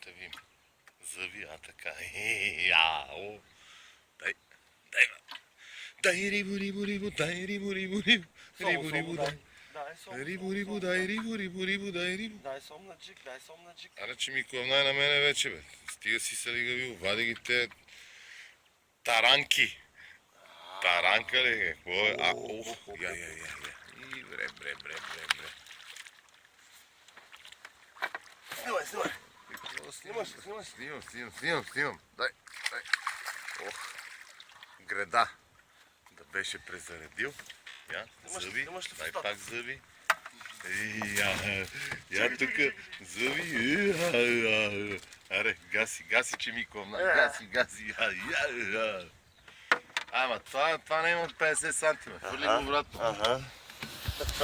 да видим. Зъби, така. Дай, дай, дай, рибо, дай, рибо. Само дай. Дай само. Рибо, дай, рибо, дай, рибо. Дай сомнаджик, дай сомнаджик. Аре, че ми ковнай на мене вече, бе. Стига си се лигавил, вади ги те таранки. Таранка ли е? Какво е? Я. И бре. Снимай. Снимам. Дай. Ох, греда. Да беше презаредил. Я, зъби. Дай пак зъби. Я тук зъби. Аре, гаси, че ми ковна. Гаси. Ама това не има 50 сантима. Хвърли го обратно.